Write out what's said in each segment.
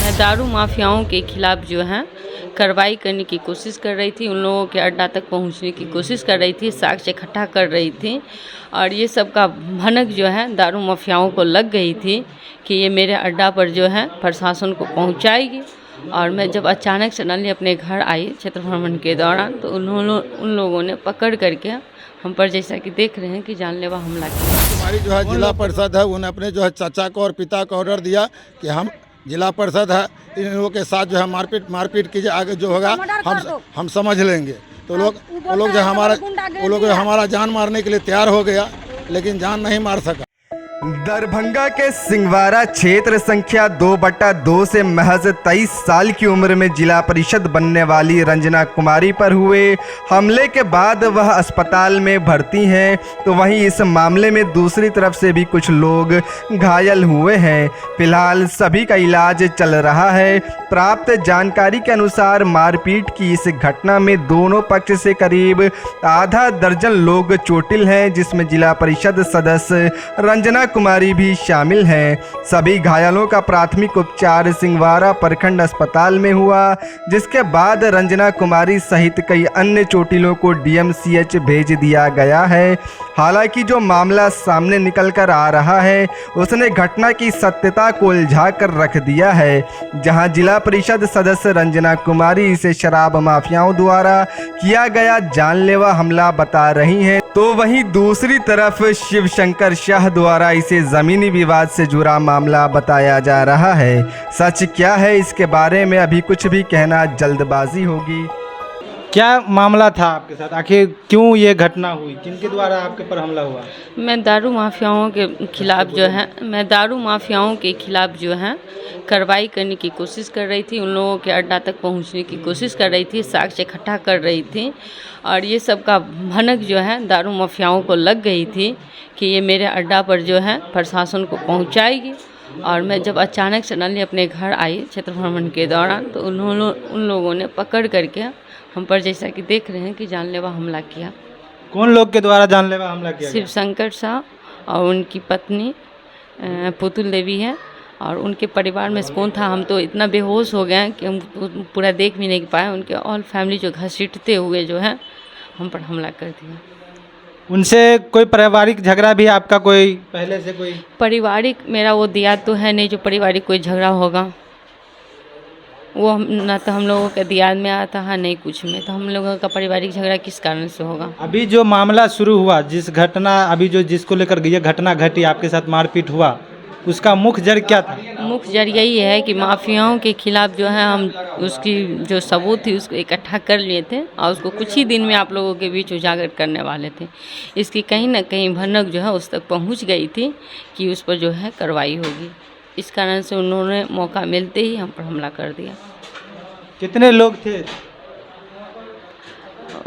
मैं दारू माफियाओं के खिलाफ जो है कार्रवाई करने की कोशिश कर रही थी, उन लोगों के अड्डा तक पहुंचने की कोशिश कर रही थी, साक्ष्य इकट्ठा कर रही थी। और ये सब का भनक जो है दारू माफियाओं को लग गई थी कि ये मेरे अड्डा पर जो है प्रशासन को पहुंचाएगी। और मैं जब अचानक सडनली अपने घर आई क्षेत्र भ्रमण के दौरान, तो उन लोगों ने पकड़ करके हम पर, जैसा कि देख रहे हैं, कि जानलेवा हमला किया। हमारी जो है जिला परिषद है, उन्होंने अपने जो है चाचा को और पिता को ऑर्डर दिया कि हम जिला परिषद है, इन लोगों के साथ जो है मारपीट कीजिए, आगे जो होगा हम समझ लेंगे। तो वो लोग जो हमारा जान मारने के लिए तैयार हो गया, लेकिन जान नहीं मार सका। दरभंगा के सिंहवारा क्षेत्र संख्या 2/2 से महज 23 साल की उम्र में जिला परिषद बनने वाली रंजना कुमारी पर हुए हमले के बाद वह अस्पताल में भर्ती हैं, तो वहीं इस मामले में दूसरी तरफ से भी कुछ लोग घायल हुए हैं। फिलहाल सभी का इलाज चल रहा है। प्राप्त जानकारी के अनुसार मारपीट की इस घटना में दोनों पक्ष से करीब आधा दर्जन लोग चोटिल हैं, जिसमें जिला परिषद सदस्य रंजना कुमारी भी शामिल हैं। सभी घायलों का प्राथमिक उपचार सिंहवारा प्रखंड अस्पताल में हुआ, जिसके बाद रंजना कुमारी सहित कई अन्य चोटिलों को डीएमसीएच भेज दिया गया है। हालांकि जो मामला सामने निकल कर आ रहा है, उसने घटना की सत्यता को उलझा कर रख दिया है। जहां जिला परिषद सदस्य रंजना कुमारी इसे शराब माफियाओं द्वारा किया गया जानलेवा हमला बता रही हैं, तो वहीं दूसरी तरफ शिव शंकर शाह द्वारा इसे जमीनी विवाद से जुड़ा मामला बताया जा रहा है। सच क्या है, इसके बारे में अभी कुछ भी कहना जल्दबाजी होगी। क्या मामला था आपके साथ? आखिर क्यों ये घटना हुई? किनके द्वारा आपके पर हमला हुआ? मैं दारू माफियाओं के खिलाफ जो है कार्रवाई करने की कोशिश कर रही थी, उन लोगों के अड्डा तक पहुंचने की कोशिश कर रही थी, साक्ष्य इकट्ठा कर रही थी। और ये सब का भनक जो है दारू माफियाओं को लग गई थी कि ये मेरे अड्डा पर जो है प्रशासन को पहुंचाएगी। और मैं जब अचानक सडनली अपने घर आई क्षेत्र भ्रमण के दौरान, तो उन लोगों ने पकड़ करके हम पर, जैसा कि देख रहे हैं, कि जानलेवा हमला किया। कौन लोग के द्वारा जानलेवा हमला किया? शिव शंकर शाह और उनकी पत्नी पुतुल देवी है, और उनके परिवार में कौन था, हम तो इतना बेहोश हो गए कि हम पूरा देख भी नहीं पाए। उनके ऑल फैमिली जो घसीटते हुए जो है हम पर हमला कर दिया। उनसे कोई पारिवारिक झगड़ा भी आपका कोई पहले से? कोई पारिवारिक मेरा वो दिया तो है नहीं जो पारिवारिक कोई झगड़ा होगा। वो ना तो हम लोगों के दियाद में आता है, नहीं कुछ में, तो हम लोगों का पारिवारिक झगड़ा किस कारण से होगा? अभी जो मामला शुरू हुआ, जिस घटना अभी जो जिसको लेकर ये घटना घटी, आपके साथ मारपीट हुआ, उसका मुख्य जड़ क्या था? मुख्य जड़ यही है कि माफियाओं के खिलाफ जो है हम उसकी जो सबूत थी उसको इकट्ठा कर लिए थे, और उसको कुछ ही दिन में आप लोगों के बीच उजागर करने वाले थे। इसकी कहीं ना कहीं भनक जो है उस तक पहुंच गई थी कि उस पर जो है कार्रवाई होगी। इस कारण से उन्होंने मौका मिलते ही हम पर हमला कर दिया। कितने लोग थे?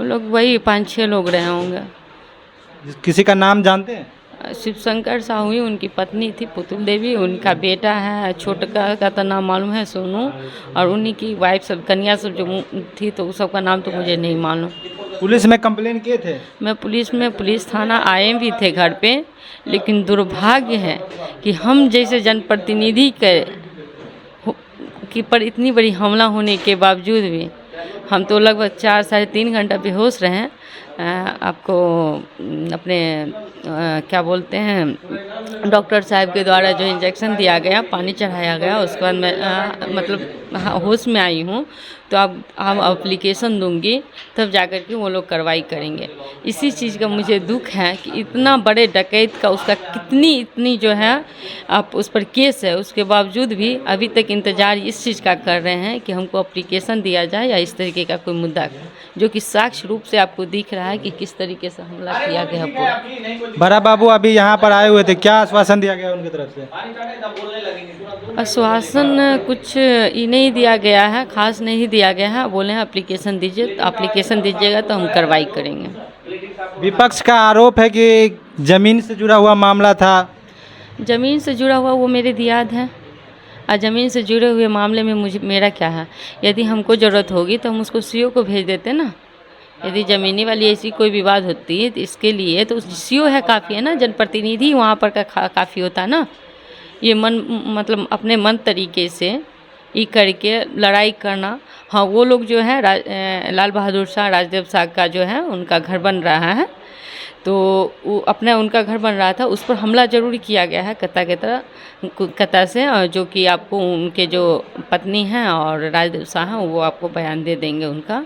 लोग वही 5-6 लोग रहे होंगे। किसी का नाम जानते हैं? शिव शंकर साहू ही, उनकी पत्नी थी पुतुल देवी, उनका बेटा है छोटका का तो नाम मालूम है सोनू, और उन्हीं की वाइफ सब कन्या सब जो थी, तो उस सब का नाम तो मुझे नहीं मालूम। पुलिस में कंप्लेन किए थे? मैं पुलिस थाना आए भी थे घर पे, लेकिन दुर्भाग्य है कि हम जैसे जनप्रतिनिधि के पर इतनी बड़ी हमला होने के बावजूद भी हम तो लगभग 4-3.5 घंटा बेहोश रहे। आपको अपने क्या बोलते हैं, डॉक्टर साहब के द्वारा जो इंजेक्शन दिया गया, पानी चढ़ाया गया, उसके बाद मैं मतलब होश में आई हूँ। तो अब एप्लीकेशन दूंगी, तब जाकर के वो लोग कार्रवाई करेंगे। इसी चीज़ का मुझे दुख है कि इतना बड़े डकैत का उसका इतनी जो है आप उस पर केस है, उसके बावजूद भी अभी तक इंतज़ार इस चीज़ का कर रहे हैं कि हमको एप्लीकेशन दिया जाए या इस तरीके का कोई मुद्दा, जो कि साक्ष्य रूप से आपको दिख रहा है कि किस तरीके से हमला किया गया पूरा। बड़ा बाबू अभी यहाँ पर आए हुए थे, क्या आश्वासन दिया गया उनकी तरफ से? आश्वासन कुछ ये नहीं दिया गया है, खास नहीं दिया गया है। बोले हैं एप्लीकेशन दीजिए, तो एप्लीकेशन दीजिएगा तो हम कार्रवाई करेंगे। विपक्ष का आरोप है कि जमीन से जुड़ा हुआ मामला था। ज़मीन से जुड़ा हुआ वो मेरे दियाद हैं, और ज़मीन से जुड़े हुए मामले में मेरा क्या है? यदि हमको ज़रूरत होगी तो हम उसको सीओ को भेज देते ना। यदि ज़मीनी वाली ऐसी कोई विवाद होती है तो इसके लिए तो सीओ है काफ़ी है ना, जनप्रतिनिधि वहाँ पर का काफ़ी होता है ना। ये मतलब अपने मन तरीके से ई करके लड़ाई करना। हाँ, वो लोग जो है लाल बहादुर शाह राजदेव शाह का जो है उनका घर बन रहा है, तो वो अपना उनका घर बन रहा था, उस पर हमला जरूर किया गया है कता से, जो कि आपको उनके जो पत्नी हैं और राजदेव शाह हैं वो आपको बयान दे देंगे उनका।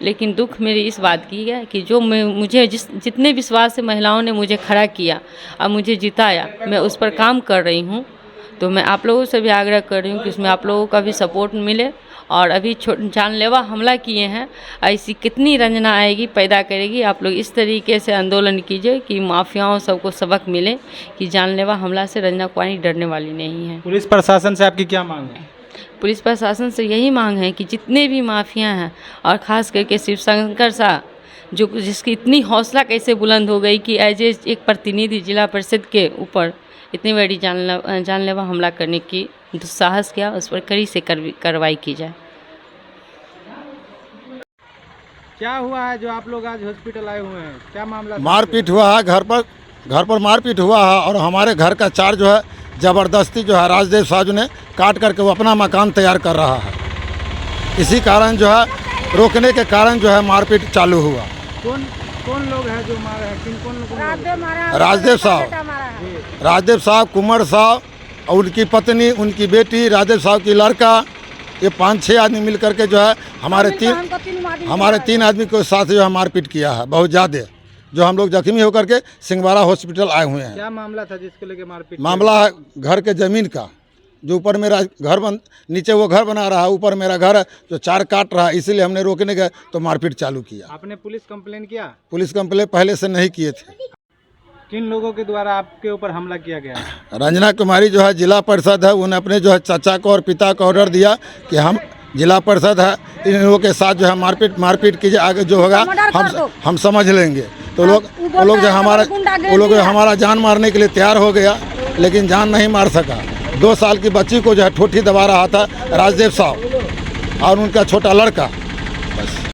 लेकिन दुख मेरी इस बात की है कि जो मुझे जितने विश्वास से महिलाओं ने मुझे खड़ा किया और मुझे जिताया, मैं उस पर काम कर रही हूँ। तो मैं आप लोगों से भी आग्रह कर रही हूँ कि इसमें आप लोगों का भी सपोर्ट मिले। और अभी जानलेवा हमला किए हैं, ऐसी कितनी रंजना आएगी पैदा करेगी। आप लोग इस तरीके से आंदोलन कीजिए कि माफियाओं सबको सबक मिले कि जानलेवा हमला से रंजना कुमारी डरने वाली नहीं है। पुलिस प्रशासन से आपकी क्या मांग है? पुलिस प्रशासन से यही मांग है कि जितने भी माफिया हैं और ख़ास करके शिवशंकर शाह, जो जिसकी इतनी हौसला कैसे बुलंद हो गई कि एज एक प्रतिनिधि जिला परिषद के ऊपर इतनी बड़ी जानलेवा हमला करने की दुस्साहस किया, उस पर कड़ी से कार्रवाई की जाए। क्या हुआ है जो आप लोग आज हॉस्पिटल आए हुए हैं, क्या मामला? मारपीट हुआ है, घर पर मारपीट हुआ है और हमारे घर का चार जो है ज़बरदस्ती जो है राजदेव शाह ने काट करके वो अपना मकान तैयार कर रहा है। इसी कारण जो है रोकने के कारण जो है मारपीट चालू हुआ। कौन लोग हैं जो मारे हैं? कौन लोग? राजदेव साहब, कुंवर साहब और उनकी पत्नी, उनकी बेटी, राजदेव साहब की लड़का, ये 5-6 आदमी मिल करके जो है हमारे तीन आदमी के साथ जो है मारपीट किया है बहुत ज़्यादा, जो हम लोग जख्मी होकर के सिंहवाड़ा हॉस्पिटल आए हुए हैं। क्या मामला था जिसको लेके मारपीट? मामला है घर के ज़मीन का, जो ऊपर मेरा घर नीचे वो घर बना रहा है, ऊपर मेरा घर है जो चार काट रहा है, इसीलिए हमने रोकने गए तो मारपीट चालू किया। आपने पुलिस कंप्लेन किया? पुलिस कंप्लेन पहले से नहीं किए थे। किन लोगों के द्वारा आपके ऊपर हमला किया गया? रंजना कुमारी जो है जिला परिषद है, उन्होंने अपने जो है चाचा को और पिता को ऑर्डर दिया कि हम जिला परिषद है, इन लोगों के साथ जो है मारपीट कीजिए, आगे जो होगा हम समझ लेंगे। तो वो लोग जो हमारा जान मारने के लिए तैयार हो गया, लेकिन जान नहीं मार सका। 2 साल की बच्ची को जो है ठोठी दबा रहा था राजदेव साहब और उनका छोटा लड़का।